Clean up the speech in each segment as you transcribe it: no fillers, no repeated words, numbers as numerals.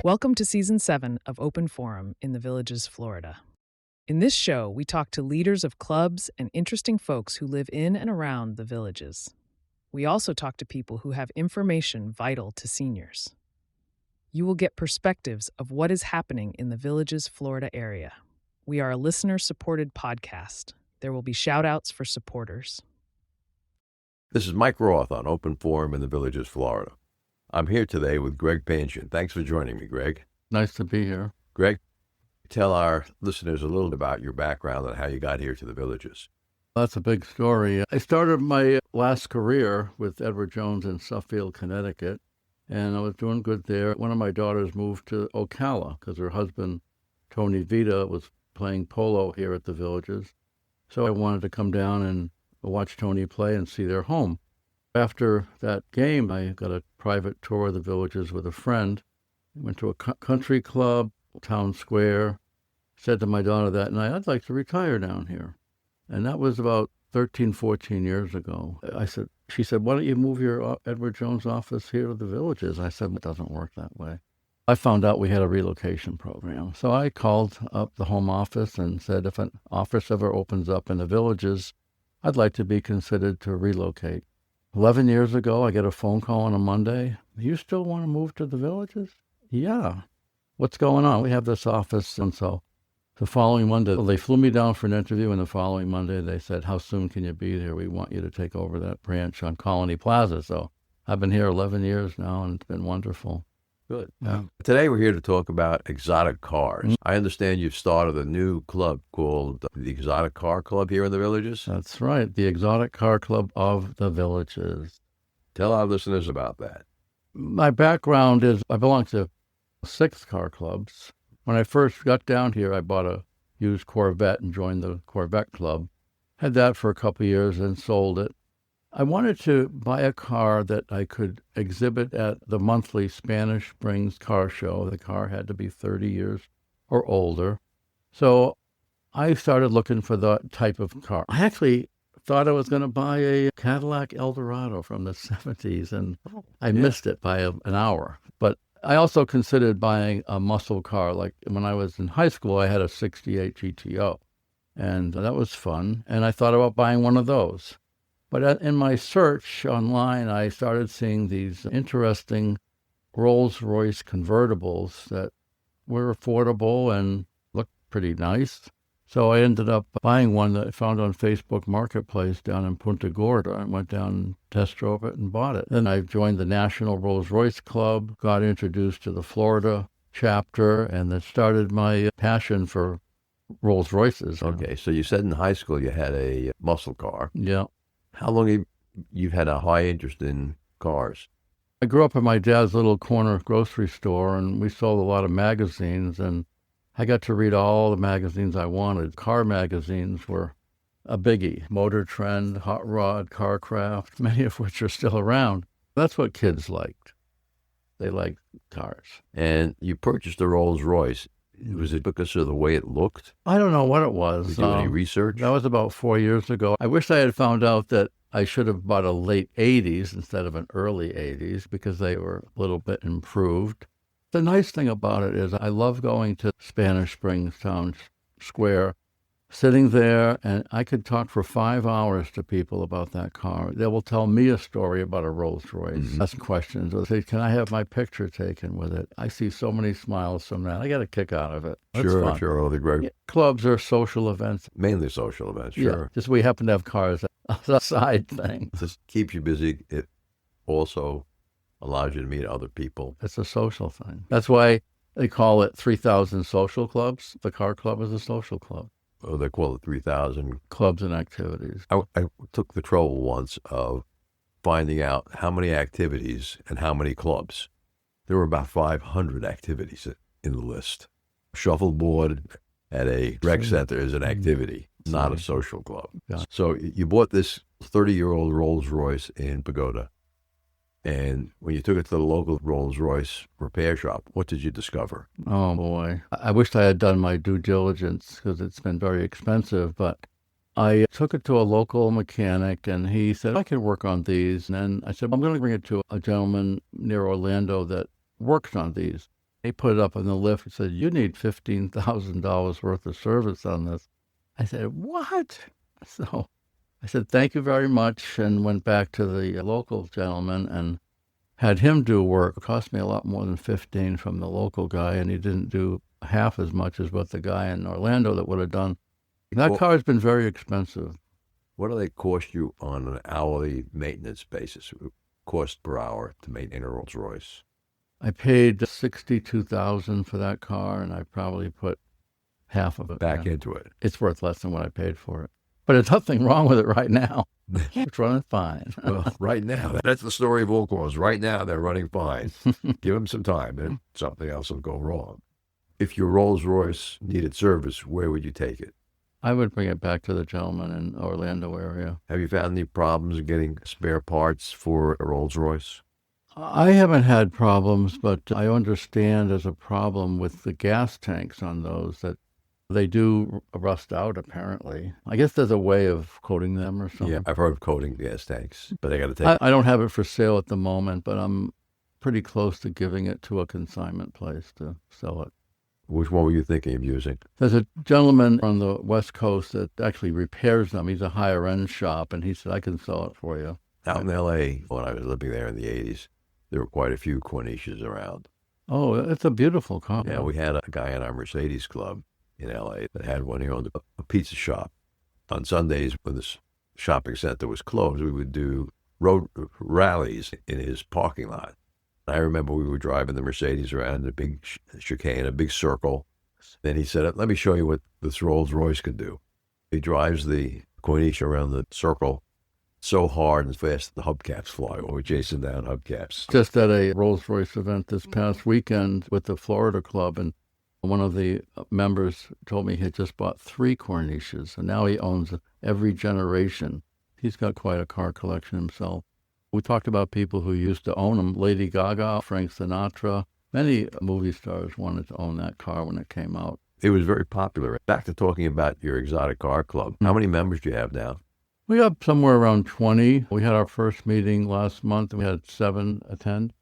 Welcome to Season 7 of Open Forum in the Villages, Florida. In this show, we talk to leaders of clubs and interesting folks who live in and around the villages. We also talk to people who have information vital to seniors. You will get perspectives of what is happening in the Villages, Florida area. We are a listener-supported podcast. There will be shout-outs for supporters. This is Mike Roth on Open Forum in the Villages, Florida. I'm here today with Greg Panjian. Thanks for joining me, Greg. Nice to be here. Greg, tell our listeners a little about your background and how you got here to the Villages. That's a big story. I started my last career with Edward Jones in Suffield, Connecticut, and I was doing good there. One of my daughters moved to Ocala because her husband, Tony Vita, was playing polo here at the Villages. So I wanted to come down and watch Tony play and see their home. After that game, I got a private tour of the Villages with a friend. Went to a country club, town square. Said to my daughter that night, I'd like to retire down here. And that was about 13, 14 years ago. She said, why don't you move your Edward Jones office here to the Villages? I said, it doesn't work that way. I found out we had a relocation program. So I called up the home office and said, if an office ever opens up in the Villages, I'd like to be considered to relocate. 11 years ago, I get a phone call on a Monday. You still want to move to the Villages? Yeah. What's going on? We have this office. And so the following Monday, they flew me down for an interview. And the following Monday, they said, how soon can you be there? We want you to take over that branch on Colony Plaza. So I've been here 11 years now, and it's been wonderful. Good. Yeah. Today we're here to talk about exotic cars. Mm-hmm. I understand you've started a new club called the Exotic Car Club here in the Villages. That's right, the Exotic Car Club of the Villages. Tell our listeners about that. My background is I belong to 6 car clubs. When I first got down here, I bought a used Corvette and joined the Corvette Club. Had that for a couple of years and sold it. I wanted to buy a car that I could exhibit at the monthly Spanish Springs car show. The car had to be 30 years or older. So I started looking for the type of car. I actually thought I was going to buy a Cadillac Eldorado from the 70s, and I missed it by an hour. But I also considered buying a muscle car. Like when I was in high school, I had a 68 GTO, and that was fun. And I thought about buying one of those. But in my search online, I started seeing these interesting Rolls Royce convertibles that were affordable and looked pretty nice. So I ended up buying one that I found on Facebook Marketplace down in Punta Gorda. I went down and test drove it and bought it. Then I joined the National Rolls Royce Club, got introduced to the Florida chapter, and that started my passion for Rolls Royces. Okay, so you said in high school you had a muscle car. Yeah. How long have you had a high interest in cars? I grew up in my dad's little corner grocery store, and we sold a lot of magazines, and I got to read all the magazines I wanted. Car magazines were a biggie. Motor Trend, Hot Rod, Carcraft, many of which are still around. That's what kids liked. They liked cars. And you purchased a Rolls Royce. Was it because of the way it looked? I don't know what it was. Did you do any research? That was about 4 years ago. I wish I had found out that I should have bought a late 80s instead of an early 80s because they were a little bit improved. The nice thing about it is I love going to Spanish Springs Town Square, sitting there, and I could talk for 5 hours to people about that car. They will tell me a story about a Rolls Royce, ask questions, or say, can I have my picture taken with it? I see so many smiles from that. I get a kick out of it. That's fun. Sure. Oh, the great. Yeah, clubs are social events. Mainly social events, sure. Yeah, just we happen to have cars as a side thing. This keeps you busy. It also allows you to meet other people. It's a social thing. That's why they call it 3,000 social clubs. The car club is a social club. Oh, they call it 3,000. Clubs and activities. I took the trouble once of finding out how many activities and how many clubs. There were about 500 activities in the list. Shuffleboard at a rec center is an activity, not a social club. Yeah. So you bought this 30-year-old Rolls Royce in Pagoda. And when you took it to the local Rolls Royce repair shop, what did you discover? Oh, boy. I wished I had done my due diligence because it's been very expensive, but I took it to a local mechanic, and he said, I can work on these. And then I said, I'm going to bring it to a gentleman near Orlando that works on these. He put it up on the lift and said, "You need $15,000 worth of service on this." I said, "What?" So I said, "Thank you very much," and went back to the local gentleman and had him do work. It cost me a lot more than 15 from the local guy, and he didn't do half as much as what the guy in Orlando that would have done. That car has been very expensive. What do they cost you on an hourly maintenance basis, cost per hour to maintain a Rolls Royce? I paid $62,000 for that car, and I probably put half of it back into it. It's worth less than what I paid for it. But there's nothing wrong with it right now. It's running fine. Well, right now, that's the story of all cars. Right now, they're running fine. Give them some time, and something else will go wrong. If your Rolls Royce needed service, where would you take it? I would bring it back to the gentleman in Orlando area. Have you found any problems getting spare parts for a Rolls Royce? I haven't had problems, but I understand there's a problem with the gas tanks on those, that they do rust out, apparently. I guess there's a way of coating them or something. Yeah, I've heard of coating gas tanks, but they got to take... I don't have it for sale at the moment, but I'm pretty close to giving it to a consignment place to sell it. Which one were you thinking of using? There's a gentleman on the West Coast that actually repairs them. He's a higher-end shop, and he said, "I can sell it for you." Out in L.A., when I was living there in the 80s, there were quite a few Corniches around. Oh, it's a beautiful car. Yeah, we had a guy in our Mercedes club in L.A. that had one. He owned a pizza shop. On Sundays, when the shopping center was closed, we would do road rallies in his parking lot. I remember we were driving the Mercedes around a big chicane, a big circle. Then he said, "Let me show you what this Rolls Royce can do." He drives the Corniche around the circle so hard and fast that the hubcaps fly. We're chasing down hubcaps. Just at a Rolls Royce event this past weekend with the Florida Club, and one of the members told me he had just bought 3 Corniches, and now he owns every generation. He's got quite a car collection himself. We talked about people who used to own them. Lady Gaga, Frank Sinatra, many movie stars wanted to own that car when it came out. It was very popular. Back to talking about your exotic car club. How many members do you have now? We have somewhere around 20. We had our first meeting last month, and we had 7 attend.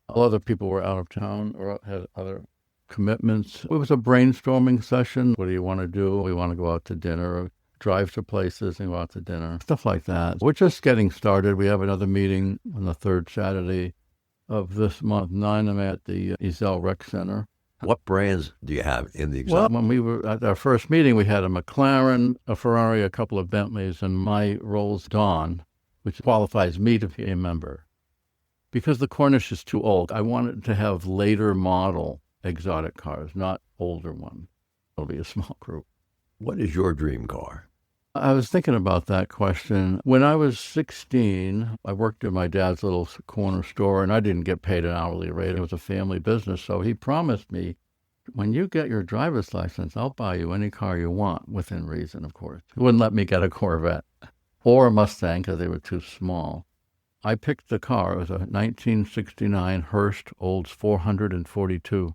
All other people were out of town or had other commitments. It was a brainstorming session. What do you want to do? We want to go out to dinner, or drive to places and go out to dinner, stuff like that. We're just getting started. We have another meeting on the 3rd Saturday of this month, 9 I'm at the Ezel Rec Center. What brands do you have in the exotic? Well, when we were at our first meeting, we had a McLaren, a Ferrari, a couple of Bentleys, and my Rolls Dawn, which qualifies me to be a member. Because the Corniche is too old, I wanted to have later model exotic cars, not older ones. It'll be a small group. What is your dream car? I was thinking about that question. When I was 16, I worked at my dad's little corner store, and I didn't get paid an hourly rate. It was a family business, so he promised me, "When you get your driver's license, I'll buy you any car you want," within reason, of course. He wouldn't let me get a Corvette or a Mustang because they were too small. I picked the car. It was a 1969 Hurst Olds 442.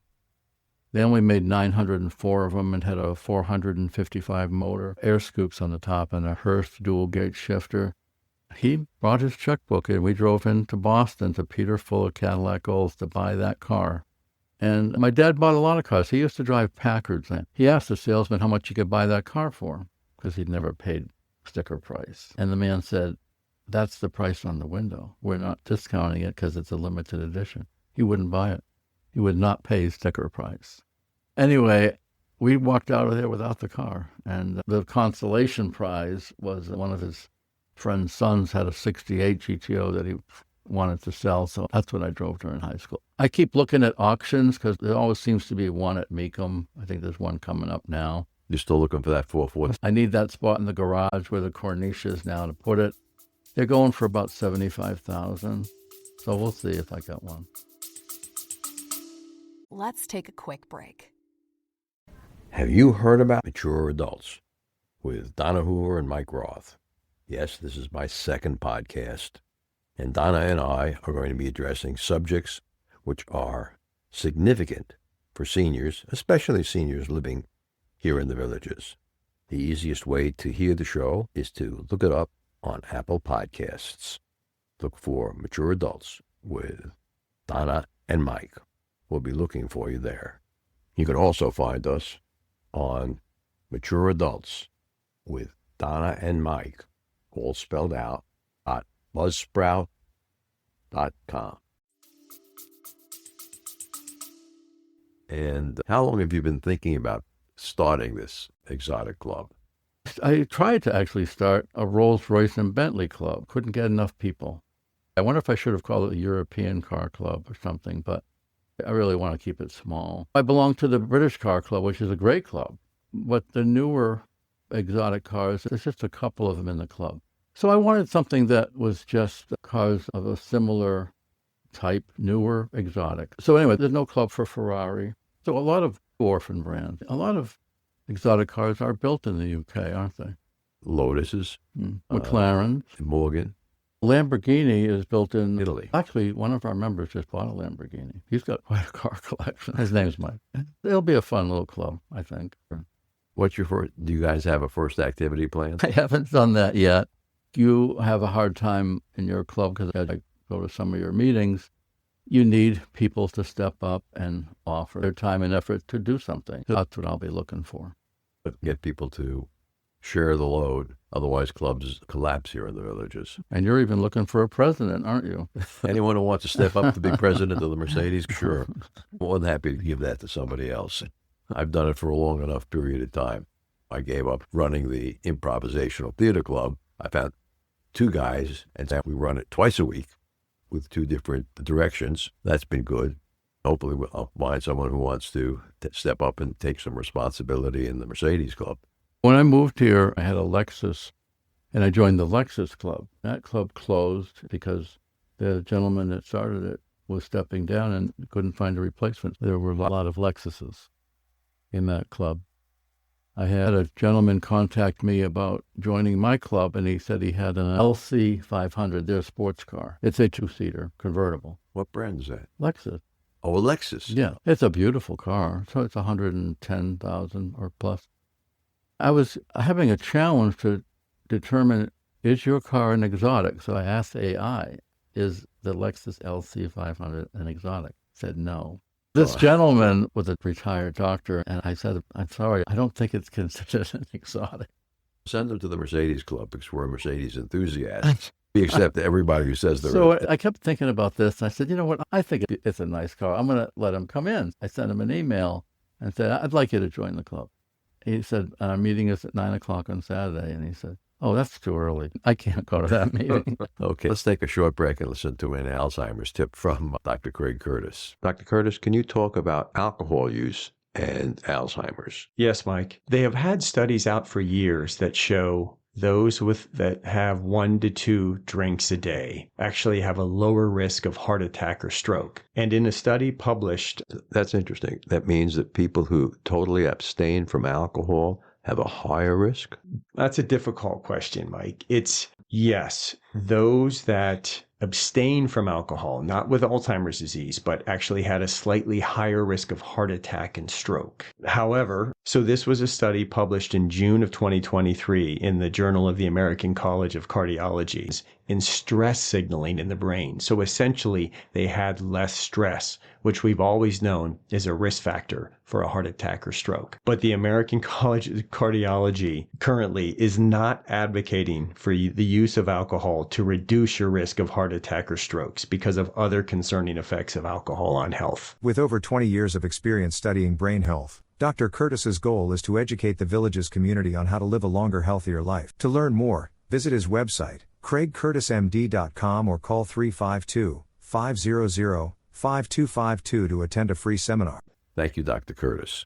They only made 904 of them and had a 455 motor, air scoops on the top, and a Hurst dual-gate shifter. He brought his checkbook, and we drove into Boston to Peter Fuller Cadillac Olds to buy that car. And my dad bought a lot of cars. He used to drive Packards. And he asked the salesman how much he could buy that car for, because he'd never paid sticker price. And the man said, "That's the price on the window. We're not discounting it because it's a limited edition." He wouldn't buy it. He would not pay sticker price. Anyway, we walked out of there without the car. And the consolation prize was one of his friend's sons had a 68 GTO that he wanted to sell. So that's what I drove during high school. I keep looking at auctions because there always seems to be one at Mecum. I think there's one coming up now. You're still looking for that 440? I need that spot in the garage where the Corniche is now to put it. They're going for about $75,000. So we'll see if I got one. Let's take a quick break. Have you heard about Mature Adults with Donna Hoover and Mike Roth? Yes, this is my 2nd podcast, and Donna and I are going to be addressing subjects which are significant for seniors, especially seniors living here in the villages. The easiest way to hear the show is to look it up on Apple Podcasts. Look for Mature Adults with Donna and Mike will be looking for you there. You can also find us on Mature Adults with Donna and Mike, all spelled out, @buzzsprout.com. And how long have you been thinking about starting this exotic club? I tried to actually start a Rolls Royce and Bentley club. Couldn't get enough people. I wonder if I should have called it a European car club or something, but I really want to keep it small. I belong to the British Car Club, which is a great club, but the newer exotic cars, there's just a couple of them in the club. So I wanted something that was just cars of a similar type, newer, exotic. So anyway, there's no club for Ferrari. So a lot of orphan brands, a lot of exotic cars are built in the UK, aren't they? Lotuses, McLaren. Morgan. Lamborghini is built in Italy. Actually, one of our members just bought a Lamborghini. He's got quite a car collection. His name's Mike. It'll be a fun little club, I think. What's your first? Do you guys have a first activity plan? I haven't done that yet. You have a hard time in your club because I go to some of your meetings. You need people to step up and offer their time and effort to do something. That's what I'll be looking for. But get people to share the load. Otherwise, clubs collapse here in the villages. And you're even looking for a president, aren't you? Anyone who wants to step up to be president of the Mercedes, sure. More than happy to give that to somebody else. I've done it for a long enough period of time. I gave up running the improvisational theater club. I found two guys, and we run it twice a week with two different directions. That's been good. Hopefully I'll find someone who wants to step up and take some responsibility in the Mercedes Club. When I moved here, I had a Lexus, and I joined the Lexus Club. That club closed because the gentleman that started it was stepping down and couldn't find a replacement. There were a lot of Lexuses in that club. I had a gentleman contact me about joining my club, and he said he had an LC 500, their sports car. It's a two-seater convertible. What brand is that? Lexus. Oh, a Lexus. Yeah, it's a beautiful car. So it's 110,000 or plus. I was having a challenge to determine, is your car an exotic? So I asked AI, is the Lexus LC 500 an exotic? It said no. This gentleman was a retired doctor, and I said, I'm sorry, I don't think it's considered an exotic. Send them to the Mercedes Club because we're Mercedes enthusiasts. We accept everybody who says they're... So I kept thinking about this, and I said, you know what, I think it's a nice car. I'm going to let him come in. I sent him an email and said, I'd like you to join the club. He said, our meeting is at 9 o'clock on Saturday, and he said, oh, that's too early. I can't go to that meeting. Okay, let's take a short break and listen to an Alzheimer's tip from Dr. Craig Curtis. Dr. Curtis, can you talk about alcohol use and Alzheimer's? Yes, Mike. They have had studies out for years that show those that have 1 to 2 drinks a day actually have a lower risk of heart attack or stroke. And in a study published... That's interesting. That means that people who totally abstain from alcohol have a higher risk? That's a difficult question, Mike. It's yes, those that abstain from alcohol, not with Alzheimer's disease, but actually had a slightly higher risk of heart attack and stroke. However, so this was a study published in June of 2023 in the Journal of the American College of Cardiology in stress signaling in the brain. So essentially, they had less stress, which we've always known is a risk factor for a heart attack or stroke. But the American College of Cardiology currently is not advocating for the use of alcohol to reduce your risk of heart attack or strokes because of other concerning effects of alcohol on health. With over 20 years of experience studying brain health, Dr. Curtis's goal is to educate the village's community on how to live a longer, healthier life. To learn more, visit his website, craigcurtismd.com, or call 352-500-5252 to attend a free seminar. Thank you, Dr. Curtis.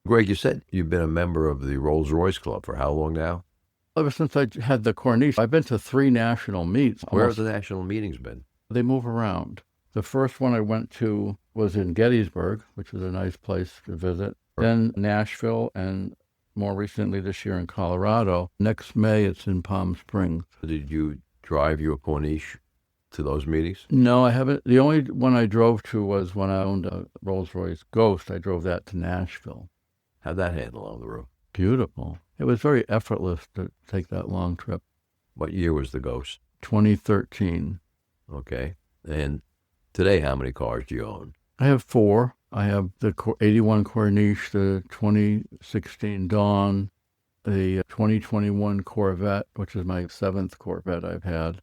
Greg, you said you've been a member of the Rolls Royce Club for how long now? Ever since I had the Corniche, I've been to 3 national meets. Where have the national meetings been? They move around. The first one I went to was in Gettysburg, which was a nice place to visit. Then Nashville, and more recently this year in Colorado. Next May, it's in Palm Springs. Did you drive your Corniche to those meetings? No, I haven't. The only one I drove to was when I owned a Rolls Royce Ghost. I drove that to Nashville. How'd that handle on the road? Beautiful. It was very effortless to take that long trip. What year was the Ghost? 2013. Okay. And today, how many cars do you own? I have four. I have the 81 Corniche, the 2016 Dawn, the 2021 Corvette, which is my 7th Corvette I've had.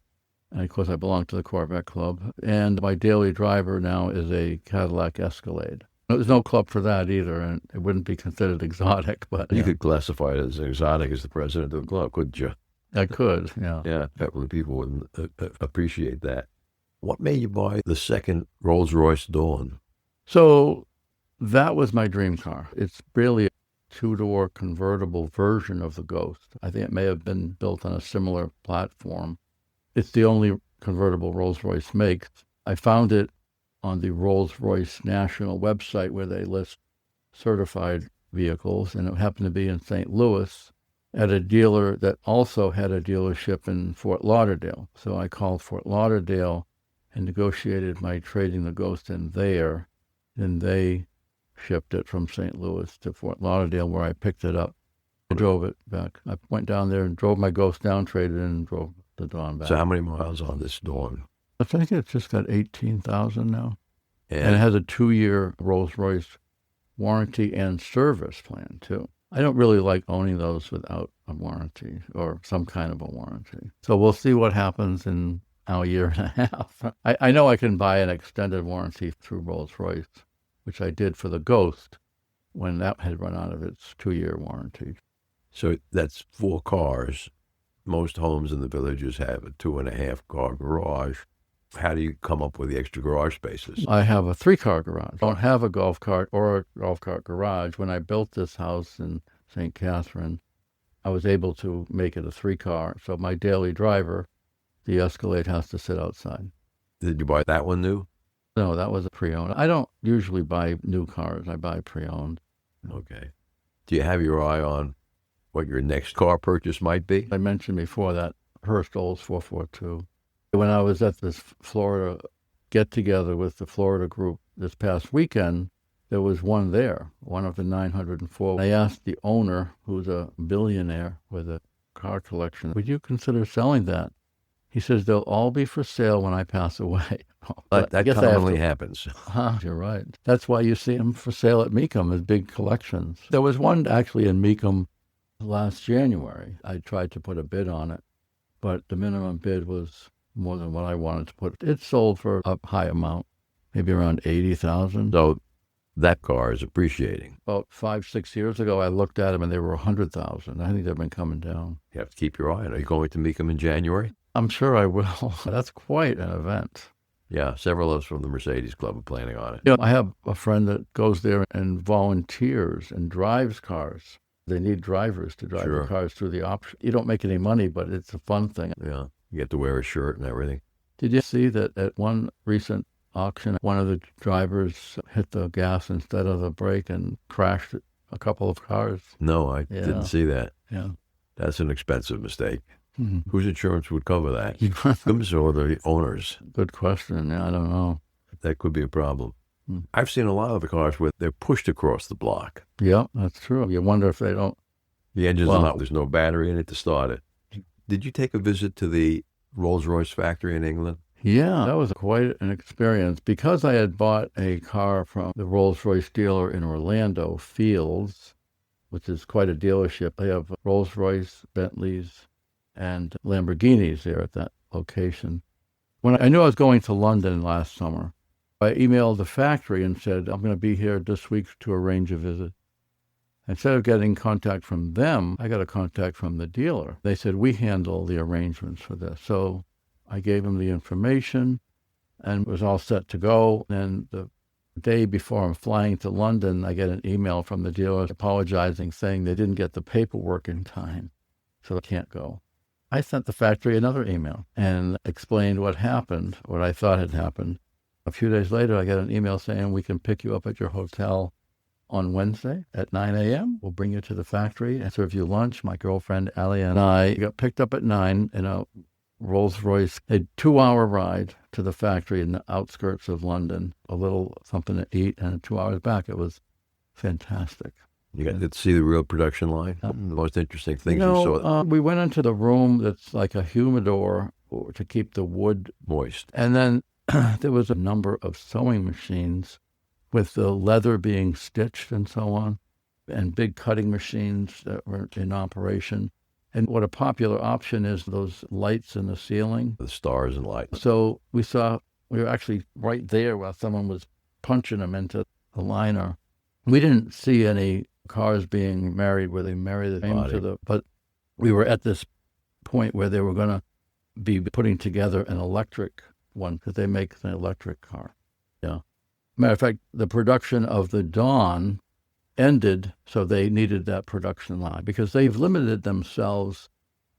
And of course, I belong to the Corvette Club. And my daily driver now is a Cadillac Escalade. There's no club for that either, and it wouldn't be considered exotic. But You could classify it as exotic as the president of the club, couldn't you? I could, yeah. Yeah, probably people would appreciate that. What made you buy the second Rolls Royce Dawn? So that was my dream car. It's really a two-door convertible version of the Ghost. I think it may have been built on a similar platform. It's the only convertible Rolls-Royce makes. I found it on the Rolls-Royce national website where they list certified vehicles, and it happened to be in St. Louis at a dealer that also had a dealership in Fort Lauderdale. So I called Fort Lauderdale and negotiated my trading the Ghost in there, and they shipped it from St. Louis to Fort Lauderdale where I picked it up. I drove it back. I went down there and drove my Ghost down, traded in, and drove the Dawn back. So how many miles on this Dawn? I think it's just got 18,000 now. And it has a 2-year Rolls-Royce warranty and service plan, too. I don't really like owning those without a warranty or some kind of a warranty. So we'll see what happens in a year and a half. I know I can buy an extended warranty through Rolls-Royce, which I did for the Ghost when that had run out of its 2-year warranty. So that's 4 cars. Most homes in the villages have a 2.5-car garage. How do you come up with the extra garage spaces? I have a 3-car garage. I don't have a golf cart or a golf cart garage. When I built this house in St. Catherine, I was able to make it a 3-car. So my daily driver, the Escalade, has to sit outside. Did you buy that one new? No, that was a pre-owned. I don't usually buy new cars. I buy pre-owned. Okay. Do you have your eye on what your next car purchase might be? I mentioned before that Hurst Olds 442. When I was at this Florida get-together with the Florida group this past weekend, there was one there, one of the 904. I asked the owner, who's a billionaire with a car collection, would you consider selling that? He says, they'll all be for sale when I pass away. But that commonly happens. You're right. That's why you see them for sale at Mecum as big collections. There was one actually in Mecum last January. I tried to put a bid on it, but the minimum bid was more than what I wanted to put. It sold for a high amount, maybe around $80,000. So that car is appreciating. About 5-6 years ago, I looked at them and they were $100,000. I think they've been coming down. You have to keep your eye on it. Are you going to Mecum in January? I'm sure I will. That's quite an event. Yeah, several of us from the Mercedes Club are planning on it. You know, I have a friend that goes there and volunteers and drives cars. They need drivers to drive the cars through the option. You don't make any money, but it's a fun thing. Yeah, you get to wear a shirt and everything. Did you see that at one recent auction, one of the drivers hit the gas instead of the brake and crashed a couple of cars? No, I didn't see that. Yeah. That's an expensive mistake. Mm-hmm. Whose insurance would cover that? Victims or the owners? Good question. Yeah, I don't know. That could be a problem. Mm. I've seen a lot of the cars where they're pushed across the block. Yeah, that's true. You wonder if they don't. The engine's not, there's no battery in it to start it. Did you take a visit to the Rolls Royce factory in England? Yeah, that was quite an experience. Because I had bought a car from the Rolls Royce dealer in Orlando, Fields, which is quite a dealership. They have Rolls Royce, Bentleys, and Lamborghinis there at that location. When I knew I was going to London last summer, I emailed the factory and said, I'm going to be here this week to arrange a visit. Instead of getting contact from them, I got a contact from the dealer. They said, we handle the arrangements for this. So I gave them the information and was all set to go. And the day before I'm flying to London, I get an email from the dealer apologizing, saying they didn't get the paperwork in time, so they can't go. I sent the factory another email and explained what happened, what I thought had happened. A few days later, I got an email saying, we can pick you up at your hotel on Wednesday at 9 a.m. We'll bring you to the factory and serve you lunch. My girlfriend, Allie, and I got picked up at 9 in a Rolls Royce, a 2-hour ride to the factory in the outskirts of London, a little something to eat, and 2 hours back. It was fantastic. You got to see the real production line? The most interesting things you saw? We went into the room that's like a humidor to keep the wood moist. And then there was a number of sewing machines with the leather being stitched and so on, and big cutting machines that were in operation. And what a popular option is those lights in the ceiling. The stars and lights. So we were actually right there while someone was punching them into the liner. We didn't see any cars being married where they marry the name to the, but we were at this point where they were going to be putting together an electric one because they make an electric car. Yeah. Matter of fact, the production of the Dawn ended, so they needed that production line because they've limited themselves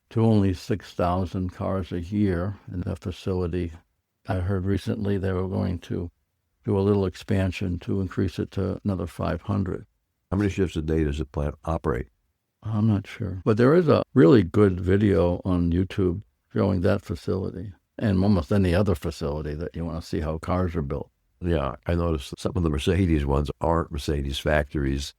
to only 6,000 cars a year in the facility. I heard recently they were going to do a little expansion to increase it to another 500. How many shifts a day does the plant operate? I'm not sure. But there is a really good video on YouTube showing that facility and almost any other facility that you want to see how cars are built. Yeah, I noticed some of the Mercedes ones aren't Mercedes factories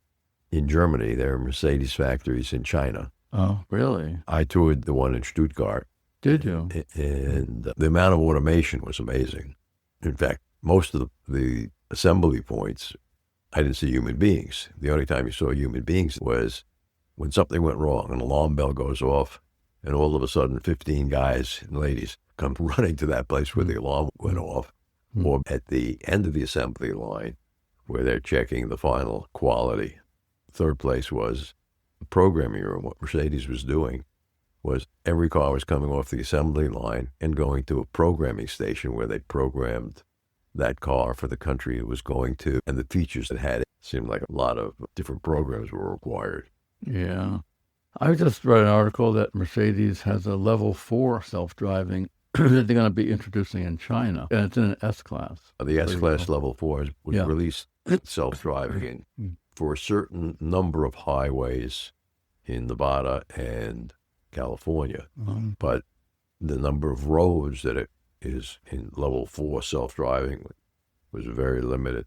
in Germany. They're Mercedes factories in China. Oh, really? I toured the one in Stuttgart. Did you? And the amount of automation was amazing. In fact, most of the assembly points, I didn't see human beings. The only time you saw human beings was when something went wrong, an alarm bell goes off, and all of a sudden 15 guys and ladies come running to that place where the alarm went off, or at the end of the assembly line where they're checking the final quality. Third place was the programming room. What Mercedes was doing was every car was coming off the assembly line and going to a programming station where they programmed that car for the country it was going to, and the features it had. It seemed like a lot of different programs were required. Yeah. I just read an article that Mercedes has a level 4 self-driving that they're going to be introducing in China, and it's in an S-Class. The S-Class level 4 was released self-driving for a certain number of highways in Nevada and California. But the number of roads that it is in level 4 self-driving was very limited.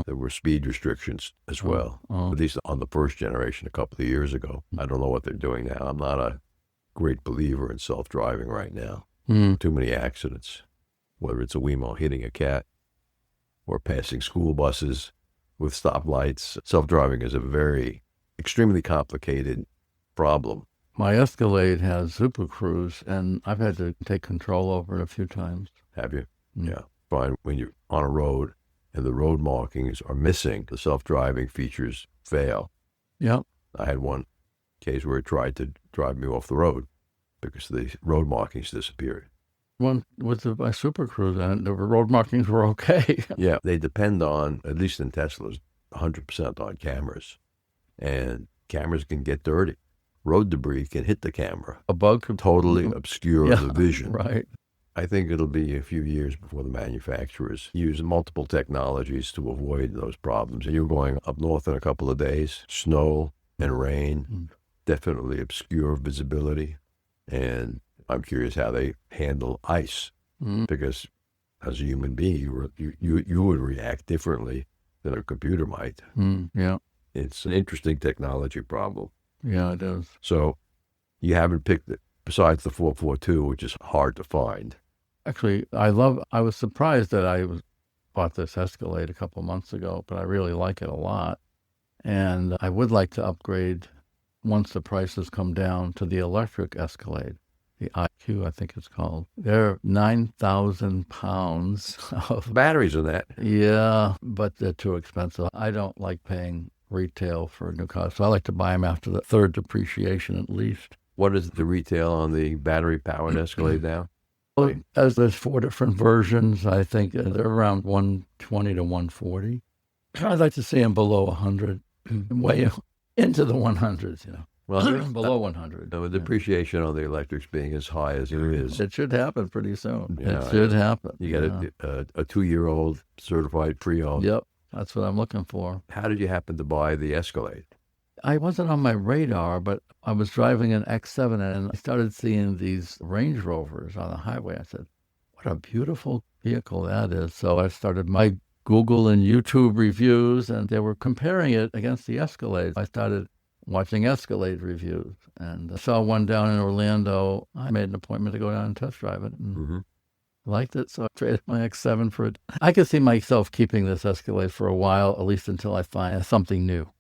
There were speed restrictions as well, at least on the first generation a couple of years ago. I don't know what they're doing now. I'm not a great believer in self-driving right now. Too many accidents, whether it's a Wemo hitting a cat or passing school buses with stoplights. Self-driving is a very, extremely complicated problem. My Escalade has Super Cruise, and I've had to take control over it a few times. Have you? Yeah. Fine. When you're on a road and the road markings are missing, the self-driving features fail. Yep. I had one case where it tried to drive me off the road because the road markings disappeared. One with my Super Cruise, and the road markings were okay. Yeah, they depend on, at least in Teslas, 100% on cameras. And cameras can get dirty. Road debris can hit the camera. A bug could totally obscure the vision. Right. I think it'll be a few years before the manufacturers use multiple technologies to avoid those problems. And you're going up north in a couple of days, snow and rain, definitely obscure visibility. And I'm curious how they handle ice, because as a human being, you would react differently than a computer might. Yeah. It's an interesting technology problem. Yeah, it is. So you haven't picked it, besides the 442, which is hard to find. Actually, I was surprised that I bought this Escalade a couple months ago, but I really like it a lot. And I would like to upgrade once the prices come down to the electric Escalade, the IQ, I think it's called. They're 9,000 pounds of batteries in that. Yeah, but they're too expensive. I don't like paying retail for new cars, so I like to buy them after the third depreciation at least. What is the retail on the battery-powered Escalade now? Well, as there's 4 different versions, I think they're around 120 to 140. I'd like to see them below 100, way into the 100s, you know. Well, below 100. The depreciation on the electrics being as high as it is. It should happen pretty soon. Yeah, it should happen. You got a 2-year-old certified pre-owned. Yep, that's what I'm looking for. How did you happen to buy the Escalade? I wasn't on my radar, but I was driving an X7 and I started seeing these Range Rovers on the highway. I said, what a beautiful vehicle that is. So I started my Google and YouTube reviews, and they were comparing it against the Escalade. I started watching Escalade reviews, and I saw one down in Orlando. I made an appointment to go down and test drive it. And liked it, so I traded my X7 for it. I could see myself keeping this Escalade for a while, at least until I find something new.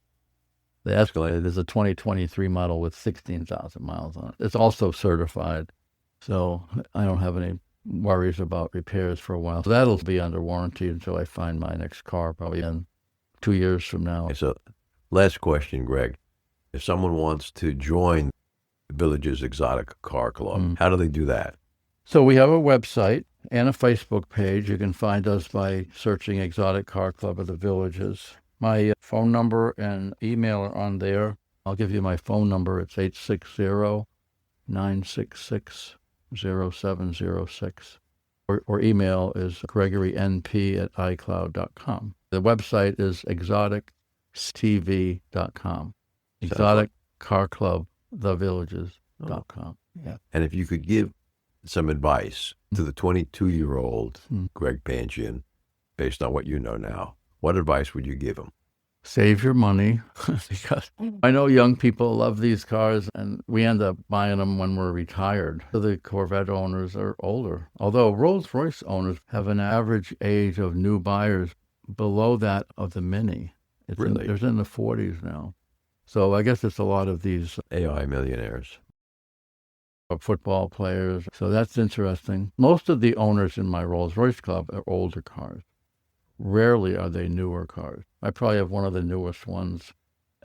The Escalade is a 2023 model with 16,000 miles on it. It's also certified, so I don't have any worries about repairs for a while. So that'll be under warranty until I find my next car, probably in 2 years from now. Okay, so last question, Greg. If someone wants to join the Village's Exotic Car Club, how do they do that? So we have a website and a Facebook page. You can find us by searching Exotic Car Club of the Villages. My phone number and email are on there. I'll give you my phone number. It's 860-966-0706. Or email is gregorynp@icloud.com. The website is exoticstv.com. Exotic Car Club, thevillages.com. Yeah. And if you could give some advice to the 22-year-old Greg Panjian, based on what you know now, what advice would you give him? Save your money, because I know young people love these cars, and we end up buying them when we're retired. So the Corvette owners are older, although Rolls Royce owners have an average age of new buyers below that of the Mini. Really? It's in the 40s now. So I guess it's a lot of these AI millionaires. football players. So that's interesting. Most of the owners in my Rolls Royce club are older cars. Rarely are they newer cars. I probably have one of the newest ones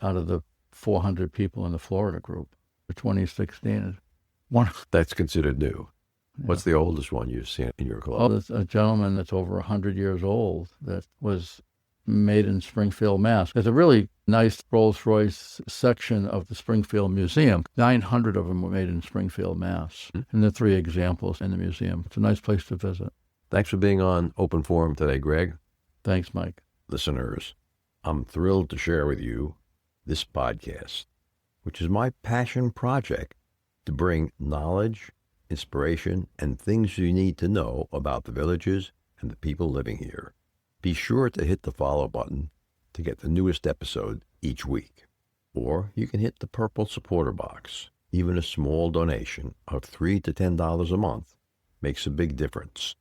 out of the 400 people in the Florida group for 2016. That's considered new. Yeah. What's the oldest one you've seen in your club? Oh, there's a gentleman that's over 100 years old that was made in Springfield, Mass. There's a really nice Rolls Royce section of the Springfield Museum. 900 of them were made in Springfield, Mass. And there are 3 examples in the museum. It's a nice place to visit. Thanks for being on Open Forum today, Greg. Thanks, Mike. Listeners, I'm thrilled to share with you this podcast, which is my passion project to bring knowledge, inspiration, and things you need to know about the villages and the people living here. Be sure to hit the follow button to get the newest episode each week. Or you can hit the purple supporter box. Even a small donation of $3 to $10 a month makes a big difference.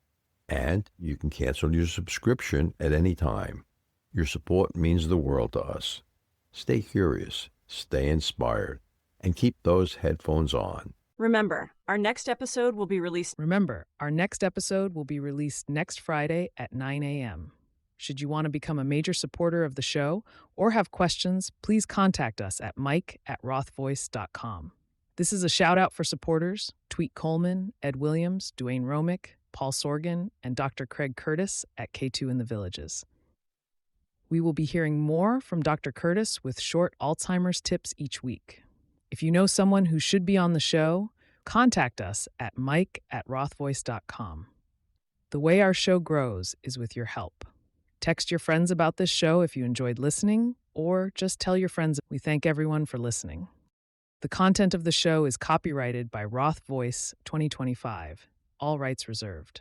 And you can cancel your subscription at any time. Your support means the world to us. Stay curious, stay inspired, and keep those headphones on. Remember, our next episode will be released next Friday at 9 a.m. Should you want to become a major supporter of the show or have questions, please contact us at mike@rothvoice.com. This is a shout out for supporters: Tweet Coleman, Ed Williams, Dwayne Romick, Paul Sorgan, and Dr. Craig Curtis at K2 in the Villages. We will be hearing more from Dr. Curtis with short Alzheimer's tips each week. If you know someone who should be on the show, contact us at mike@rothvoice.com. The way our show grows is with your help. Text your friends about this show if you enjoyed listening, or just tell your friends. We thank everyone for listening. The content of the show is copyrighted by Roth Voice 2025. All rights reserved.